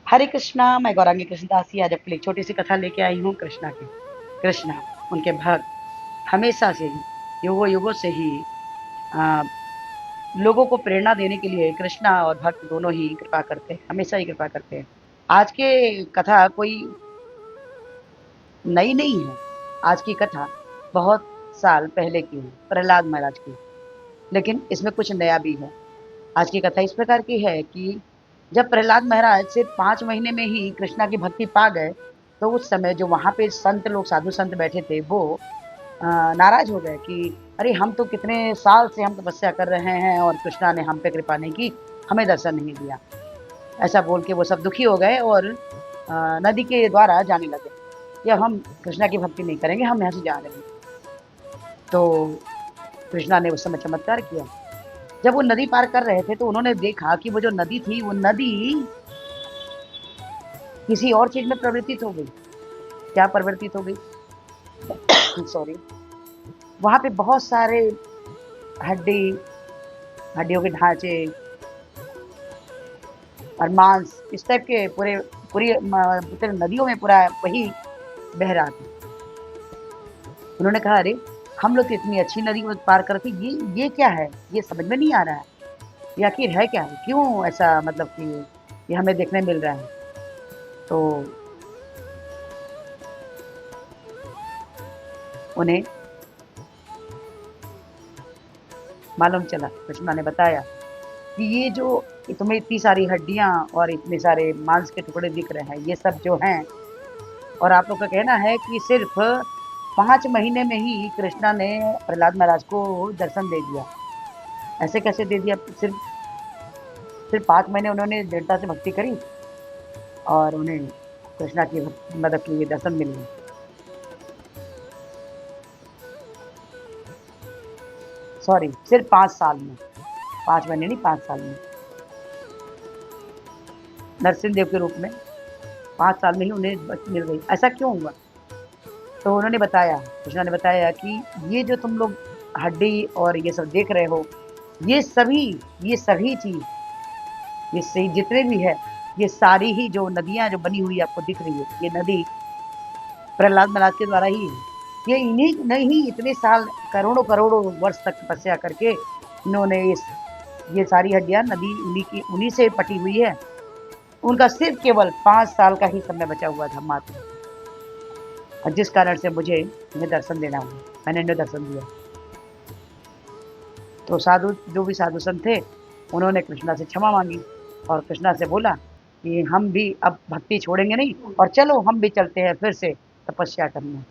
हरे कृष्णा, मैं गौरांगी कृष्णदासी आज आपके लिए एक छोटी सी कथा लेके आई हूँ कृष्णा की। कृष्णा, उनके भक्त हमेशा से ही, युगों युगों से ही आ, लोगों को प्रेरणा देने के लिए कृष्णा और भक्त दोनों ही कृपा करते हैं, हमेशा ही कृपा करते हैं। आज के कथा कोई नई नहीं है। आज की कथा बहुत साल पहले की है, प्रहलाद महाराज की। लेकिन इसमें कुछ नया भी है। आज की कथा इस प्रकार की है कि जब प्रहलाद महाराज सिर्फ 5 महीने में ही कृष्णा की भक्ति पा गए, तो उस समय जो वहाँ पे संत लोग, साधु संत बैठे थे, वो नाराज हो गए कि अरे हम तो कितने साल से हम तपस्या कर रहे हैं और कृष्णा ने हम पे कृपा नहीं की, हमें दर्शन नहीं दिया। ऐसा बोल के वो सब दुखी हो गए और नदी के द्वारा जाने लगे कि अब हम कृष्णा की भक्ति नहीं करेंगे, हम यहाँ से जा रहे हैं। तो कृष्णा ने उस समय चमत्कार किया। जब वो नदी पार कर रहे थे तो उन्होंने देखा कि वो जो नदी थी, वो नदी किसी और चीज में प्रवर्तित हो गई। क्या परिवर्तित हो गई? सॉरी। वहां पे बहुत सारे हड्डी, हड्डियों के ढांचे और मांस, इस टाइप के पूरे पूरी पूरे नदियों में पूरा वही बह रहा था। उन्होंने कहा अरे हम लोग तो इतनी अच्छी नदी को पार करके ये क्या है, ये समझ में नहीं आ रहा है, ये आखिर है क्या है, क्यों ऐसा, मतलब कि ये हमें देखने मिल रहा है। तो उन्हें मालूम चला, कृष्णा ने बताया कि ये जो तुम्हें इतनी सारी हड्डियां और इतने सारे मांस के टुकड़े दिख रहे हैं, ये सब जो हैं, और आप लोग का कहना है कि सिर्फ 5 महीने में ही कृष्णा ने प्रहलाद महाराज को दर्शन दे दिया। ऐसे कैसे दे दिया? सिर्फ सिर्फ 5 महीने उन्होंने दृढ़ता से भक्ति करी और उन्हें कृष्णा की मदद के लिए दर्शन मिल गए। सॉरी, सिर्फ 5 साल में, 5 महीने नहीं, 5 साल में, नरसिंह देव के रूप में 5 साल में ही उन्हें मिल गई। ऐसा क्यों हुआ? तो उन्होंने बताया, कृष्णा ने बताया कि ये जो तुम लोग हड्डी और ये सब देख रहे हो, ये सभी ये सभी चीज, ये सही जितने भी है, ये सारी ही जो नदियां जो बनी हुई आपको दिख रही है, ये नदी प्रहलाद महाराज के द्वारा ही है। ये इन्हीं नहीं, इतने साल, करोड़ों करोड़ों वर्ष तक तपस्या करके इन्होंने ये सारी हड्डियां नदी उन्हीं से पटी हुई है। उनका सिर्फ केवल 5 साल का ही समय बचा हुआ था मात्र, और जिस कारण से मुझे इन्हें दर्शन देना हुआ, मैंने इन्हें दर्शन दिया। तो साधु, जो भी साधु संत थे, उन्होंने कृष्णा से क्षमा मांगी और कृष्णा से बोला कि हम भी अब भक्ति छोड़ेंगे नहीं, और चलो हम भी चलते हैं फिर से तपस्या करने।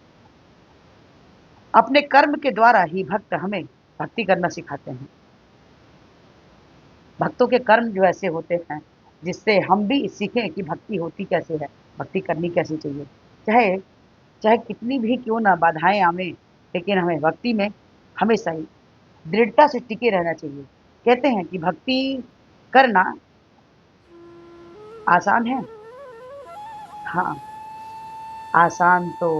अपने कर्म के द्वारा ही भक्त हमें भक्ति करना सिखाते हैं। भक्तों के कर्म जो ऐसे होते हैं जिससे हम भी सीखें कि भक्ति होती कैसे है, भक्ति करनी कैसे चाहिए। चाहे चाहे कितनी भी क्यों ना बाधाएं आवे, लेकिन हमें भक्ति में हमेशा ही दृढ़ता से टिके रहना चाहिए। कहते हैं कि भक्ति करना आसान है। हाँ, आसान तो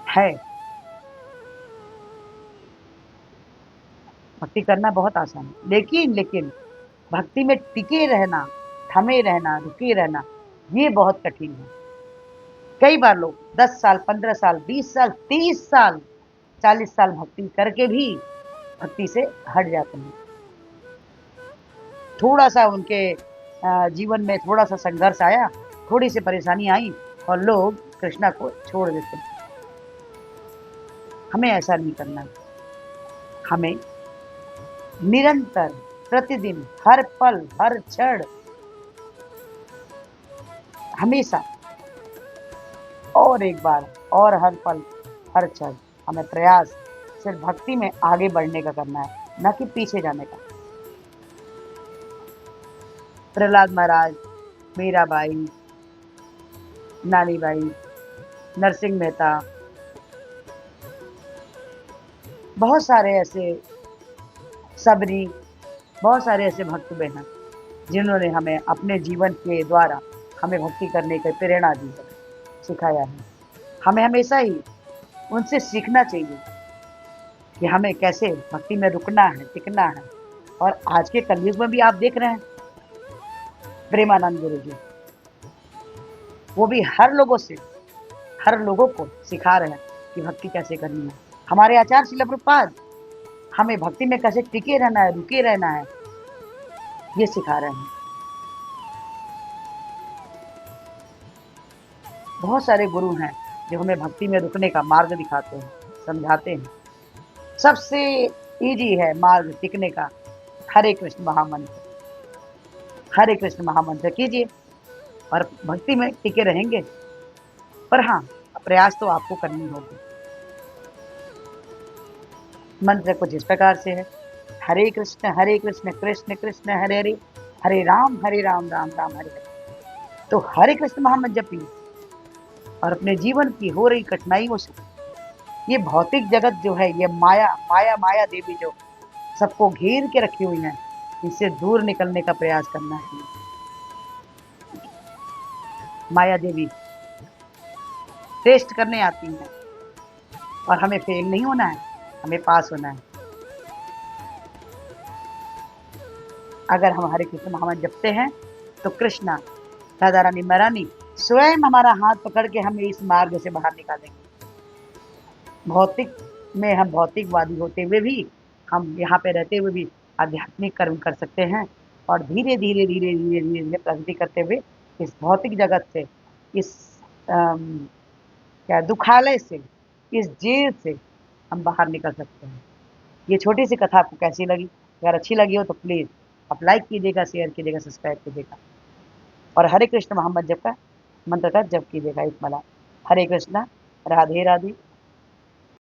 है, भक्ति करना बहुत आसान है, लेकिन भक्ति में टिके रहना, थमे रहना, रुके रहना, ये बहुत कठिन है। कई बार लोग 10 साल, 15 साल, 20 साल, 30 साल, 40 साल भक्ति करके भी भक्ति से हट जाते हैं। थोड़ा सा उनके जीवन में थोड़ा सा संघर्ष आया, थोड़ी सी परेशानी आई और लोग कृष्णा को छोड़ देते हैं। हमें ऐसा नहीं करना। हमें निरंतर, प्रतिदिन, हर पल, हर क्षण, हमेशा, और एक बार, और हर पल, हर क्षण हमें प्रयास सिर्फ भक्ति में आगे बढ़ने का करना है, न कि पीछे जाने का। प्रहलाद महाराज, मीराबाई, नानीबाई, नरसिंह मेहता, बहुत सारे ऐसे, सबरी, बहुत सारे ऐसे भक्त बहन जिन्होंने हमें अपने जीवन के द्वारा हमें भक्ति करने की प्रेरणा दी है, सिखाया है। हमें हमेशा ही उनसे सीखना चाहिए कि हमें कैसे भक्ति में रुकना है, टिकना है। और आज के कलयुग में भी आप देख रहे हैं प्रेमानंद गुरु जी, वो भी हर लोगों को सिखा रहे हैं कि भक्ति कैसे करनी है। हमारे आचार्य श्रील प्रभुपाद हमें भक्ति में कैसे टिके रहना है, रुके रहना है, ये सिखा रहे हैं। बहुत सारे गुरु हैं जो हमें भक्ति में रुकने का मार्ग दिखाते हैं, समझाते हैं। सबसे इजी है मार्ग टिकने का, हरे कृष्ण महामंत्र। हरे कृष्ण महामंत्र कीजिए और भक्ति में टिके रहेंगे। पर हाँ, प्रयास तो आपको करनी होगी। मंत्र कुछ इस प्रकार से है, हरे कृष्ण कृष्ण कृष्ण हरे हरे, हरे राम राम राम हरे हरे। तो हरे कृष्ण महामंत्र जपिए और अपने जीवन की हो रही कठिनाइयों से, ये भौतिक जगत जो है, ये माया देवी जो सबको घेर के रखी हुई है, इससे दूर निकलने का प्रयास करना है। माया देवी टेस्ट करने आती हैं और हमें फेल नहीं होना है, हमें पास होना है। अगर हम हरे कृष्ण महामंत्र जपते हैं तो कृष्णा राधा रानी महारानी स्वयं हमारा हाथ पकड़ के हमें इस मार्ग से बाहर निकालेंगे। भौतिक में हम भौतिकवादी होते हुए भी, हम यहाँ पे रहते हुए भी आध्यात्मिक कर्म कर सकते हैं और धीरे धीरे धीरे धीरे धीरे धीरे प्रगति करते हुए इस भौतिक जगत से, इस क्या दुखालय से, इस जेल से हम बाहर निकल सकते हैं। ये छोटी सी कथा आपको कैसी लगी? अगर अच्छी लगी हो तो प्लीज़ आप लाइक कीजिएगा, शेयर कीजिएगा, सब्सक्राइब कीजिएगा और हरे कृष्ण मोहम्मद जप का मंत्र का जप कीजिएगा। एक मला हरे कृष्णा, राधे राधे।